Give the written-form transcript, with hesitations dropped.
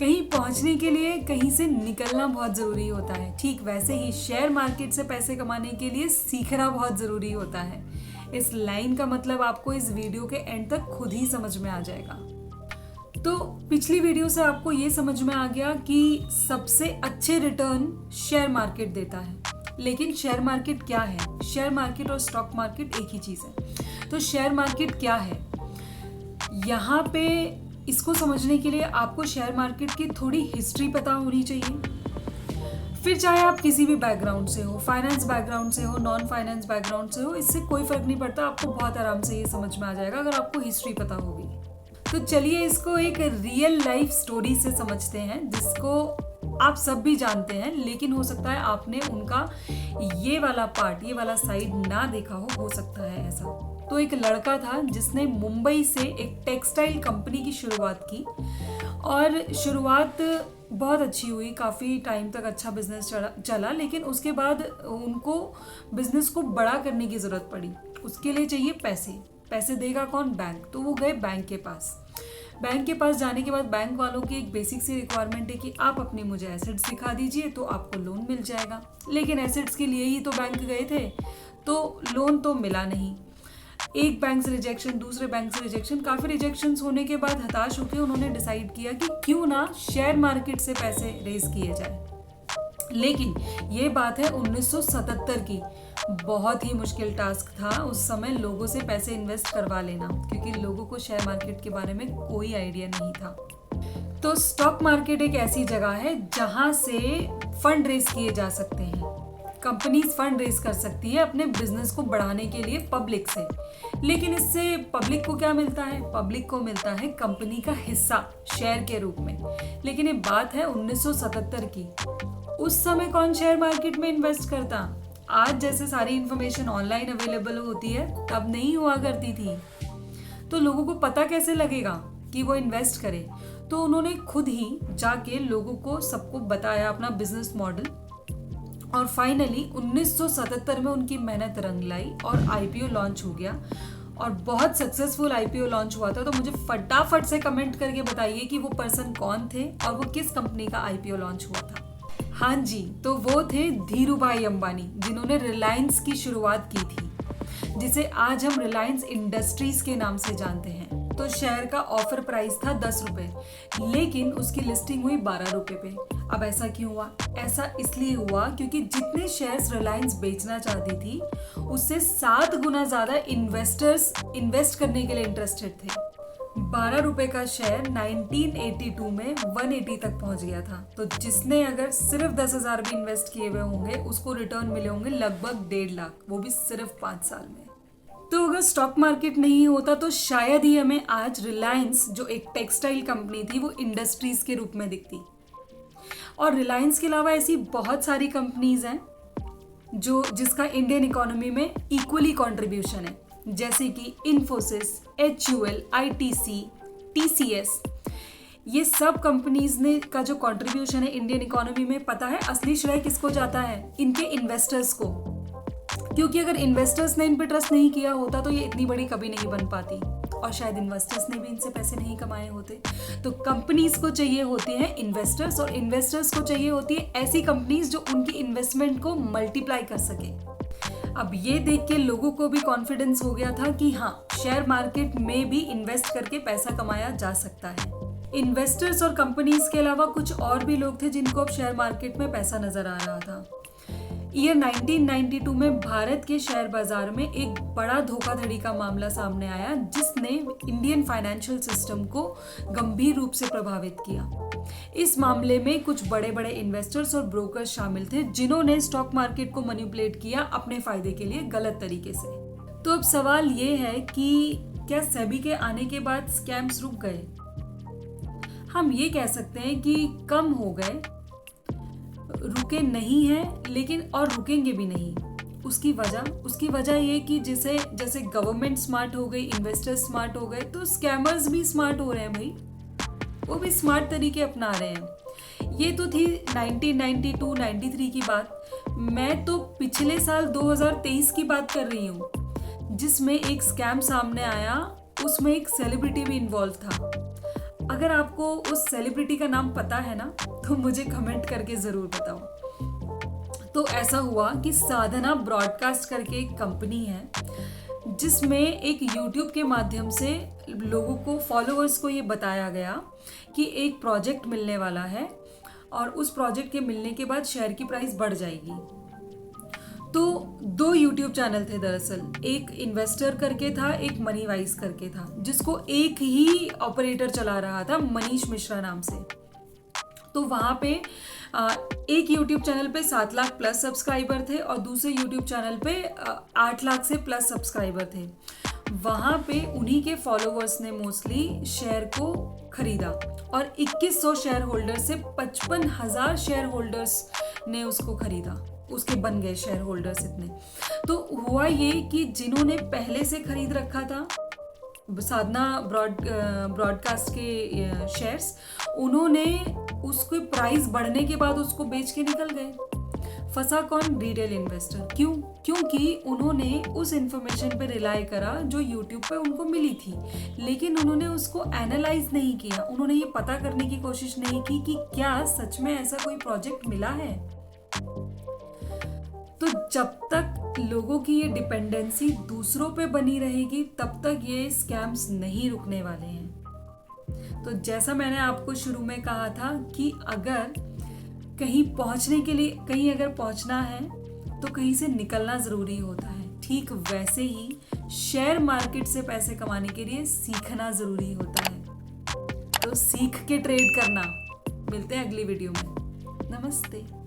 कहीं पहुंचने के लिए कहीं से निकलना बहुत ज़रूरी होता है। ठीक वैसे ही शेयर मार्केट से पैसे कमाने के लिए सीखना बहुत ज़रूरी होता है। इस लाइन का मतलब आपको इस वीडियो के एंड तक खुद ही समझ में आ जाएगा। तो पिछली वीडियो से आपको ये समझ में आ गया कि सबसे अच्छे रिटर्न शेयर मार्केट देता है। लेकिन शेयर मार्केट क्या है? शेयर मार्केट और स्टॉक मार्केट एक ही चीज़ है। तो शेयर मार्केट क्या है? यहाँ पे इसको समझने के लिए आपको शेयर मार्केट की थोड़ी हिस्ट्री पता होनी चाहिए। फिर चाहे आप किसी भी बैकग्राउंड से हो, फाइनेंस बैकग्राउंड से हो, नॉन फाइनेंस बैकग्राउंड से हो, इससे कोई फर्क नहीं पड़ता। आपको बहुत आराम से ये समझ में आ जाएगा अगर आपको हिस्ट्री पता होगी। तो चलिए इसको एक रियल लाइफ स्टोरी से समझते हैं, जिसको आप सब भी जानते हैं, लेकिन हो सकता है आपने उनका ये वाला पार्ट, ये वाला साइड ना देखा हो सकता है ऐसा। तो एक लड़का था जिसने मुंबई से एक टेक्सटाइल कंपनी की शुरुआत की और शुरुआत बहुत अच्छी हुई, काफ़ी टाइम तक अच्छा बिजनेस चला। लेकिन उसके बाद उनको बिजनेस को बड़ा करने की ज़रूरत पड़ी। उसके लिए चाहिए पैसे देगा कौन? बैंक। तो वो गए बैंक के पास। बैंक के पास जाने के बाद बैंक वालों की एक बेसिक सी रिक्वायरमेंट है कि आप अपने मुझे एसेट्स दिखा दीजिए तो आपको लोन मिल जाएगा। लेकिन एसेट्स के लिए ही तो बैंक गए थे, तो लोन तो मिला नहीं। एक बैंक से रिजेक्शन, दूसरे बैंक से रिजेक्शन, काफ़ी रिजेक्शंस होने के बाद हताश होकर उन्होंने डिसाइड किया कि क्यों ना शेयर मार्केट से पैसे रेज किए जाए। लेकिन ये बात है 1977 की। बहुत ही मुश्किल टास्क था उस समय लोगों से पैसे इन्वेस्ट करवा लेना, क्योंकि लोगों को शेयर मार्केट के बारे में कोई आइडिया नहीं था। तो स्टॉक मार्केट एक ऐसी जगह है जहां से फंड रेज किए जा सकते हैं। कंपनीज फंड रेज कर सकती है अपने बिजनेस को बढ़ाने के लिए पब्लिक से। लेकिन इससे पब्लिक को क्या मिलता है? पब्लिक को मिलता है कंपनी का हिस्सा शेयर के रूप में। लेकिन ये बात है 1977 की। उस समय कौन शेयर मार्केट में इन्वेस्ट करता? आज जैसे सारी इंफॉर्मेशन ऑनलाइन अवेलेबल होती है, तब नहीं हुआ करती थी। तो लोगों को पता कैसे लगेगा कि वो इन्वेस्ट करे? तो उन्होंने खुद ही जाके लोगों को सबको बताया अपना बिजनेस मॉडल, और फाइनली 1977 में उनकी मेहनत रंग लाई और आईपीओ लॉन्च हो गया। और बहुत सक्सेसफुल आईपीओ लॉन्च हुआ था। तो मुझे फटाफट से कमेंट करके बताइए कि वो पर्सन कौन थे और वो किस कंपनी का आईपीओ लॉन्च हुआ था। हाँ जी, तो वो थे धीरूभाई अंबानी, जिन्होंने रिलायंस की शुरुआत की थी, जिसे आज हम रिलायंस इंडस्ट्रीज के नाम से जानते हैं। तो शेयर का ऑफर प्राइस था 10 रुपए, लेकिन उसकी लिस्टिंग हुई 12 रुपए पे। अब ऐसा क्यों हुआ? ऐसा इसलिए हुआ क्योंकि जितने शेयर्स रिलायंस बेचना चाहती थी, उससे 7 गुना ज्यादा इन्वेस्टर्स इन्वेस्ट करने के लिए इंटरेस्टेड थे। 12 रुपए का शेयर 1982 में 180 तक पहुंच गया था। तो जिसने अगर सिर्फ 10,000 भी इन्वेस्ट किए हुए होंगे, उसको रिटर्न मिले होंगे लगभग 1.5 लाख, वो भी सिर्फ 5 साल में। तो अगर स्टॉक मार्केट नहीं होता तो शायद ही हमें आज रिलायंस, जो एक टेक्सटाइल कंपनी थी, वो इंडस्ट्रीज के रूप में दिखती। और रिलायंस के अलावा ऐसी बहुत सारी कंपनीज हैं जिसका इंडियन इकोनॉमी में इक्वली कंट्रीब्यूशन है, जैसे कि इन्फोसिस, HUL, ITC, TCS। ये सब कंपनीज ने का जो कंट्रीब्यूशन है इंडियन इकोनॉमी में, पता है असली श्रेय किसको जाता है? इनके इन्वेस्टर्स को। क्योंकि अगर इन्वेस्टर्स ने इन पे ट्रस्ट नहीं किया होता तो ये इतनी बड़ी कभी नहीं बन पाती, और शायद इन्वेस्टर्स ने भी इनसे पैसे नहीं कमाए होते। तो कंपनीज को चाहिए होते हैं इन्वेस्टर्स, और इन्वेस्टर्स को चाहिए होती है ऐसी कंपनीज जो उनकी इन्वेस्टमेंट को मल्टीप्लाई कर सके। अब ये देख के लोगों को भी कॉन्फिडेंस हो गया था कि हाँ, शेयर मार्केट में भी इन्वेस्ट करके पैसा कमाया जा सकता है। इन्वेस्टर्स और कंपनीज के अलावा कुछ और भी लोग थे जिनको अब शेयर मार्केट में पैसा नजर आ रहा था। ईयर 1992 में भारत के शेयर बाजार में एक बड़ा धोखाधड़ी का मामला सामने आया, जिसने इंडियन फाइनेंशियल सिस्टम को गंभीर रूप से प्रभावित किया। इस मामले में कुछ बड़े बड़े इन्वेस्टर्स और ब्रोकर्स शामिल थे, जिन्होंने स्टॉक मार्केट को मैनिपुलेट किया अपने फायदे के लिए गलत तरीके से। तो अब सवाल ये है कि क्या सेबी के आने के बाद स्कैम्स रुक गए? हम ये कह सकते हैं कि कम हो गए, रुके नहीं हैं, लेकिन और रुकेंगे भी नहीं। उसकी वजह ये कि जैसे गवर्नमेंट स्मार्ट हो गई, इन्वेस्टर्स स्मार्ट हो गए, तो स्कैमर्स भी स्मार्ट हो रहे हैं भाई। वो भी स्मार्ट तरीके अपना रहे हैं। ये तो थी 1992-93 की बात। मैं तो पिछले साल 2023 की बात कर रही हूँ, जिसमें एक स्कैम सामने आया। उसमें एक सेलिब्रिटी भी इन्वॉल्व था। अगर आपको उस सेलिब्रिटी का नाम पता है ना तो मुझे कमेंट करके ज़रूर बताओ। तो ऐसा हुआ कि साधना ब्रॉडकास्ट करके एक कंपनी है जिसमें एक YouTube के माध्यम से लोगों को, फॉलोअर्स को ये बताया गया कि एक प्रोजेक्ट मिलने वाला है और उस प्रोजेक्ट के मिलने के बाद शेयर की प्राइस बढ़ जाएगी। तो 2 YouTube चैनल थे दरअसल, एक इन्वेस्टर करके था, एक मनी वाइज करके था, जिसको एक ही ऑपरेटर चला रहा था, मनीष मिश्रा नाम से। तो वहाँ पे एक YouTube चैनल पे 7 लाख प्लस सब्सक्राइबर थे और दूसरे YouTube चैनल पे 8 लाख से प्लस सब्सक्राइबर थे। वहाँ पे उन्हीं के फॉलोअर्स ने मोस्टली शेयर को खरीदा और 2100 शेयर होल्डर से 55,000 शेयर होल्डर्स ने उसको खरीदा, उसके बन गए शेयर होल्डर्स इतने। तो हुआ ये कि जिन्होंने पहले से खरीद रखा था साधना ब्रॉडकास्ट के शेयर्स, उन्होंने उसको प्राइस बढ़ने के बाद उसको बेच के निकल गए। फंसा कौन? Retail investor. क्यों? क्योंकि उन्होंने उस इंफॉर्मेशन पे रिलाई करा जो यूट्यूब पे उनको मिली थी, लेकिन उन्होंने उसको एनालाइज नहीं किया। उन्होंने ये पता करने की कोशिश नहीं की कि क्या सच में ऐसा कोई प्रोजेक्ट मिला है। तो जब तक लोगों की ये डिपेंडेंसी दूसरों पे बनी रहेगी तब तक ये स्कैम्स नहीं रुकने वाले हैं। तो जैसा मैंने आपको शुरू में कहा था कि अगर कहीं पहुंचने के लिए, कहीं अगर पहुंचना है तो कहीं से निकलना ज़रूरी होता है, ठीक वैसे ही शेयर मार्केट से पैसे कमाने के लिए सीखना ज़रूरी होता है। तो सीख के ट्रेड करना। मिलते हैं अगली वीडियो में। नमस्ते।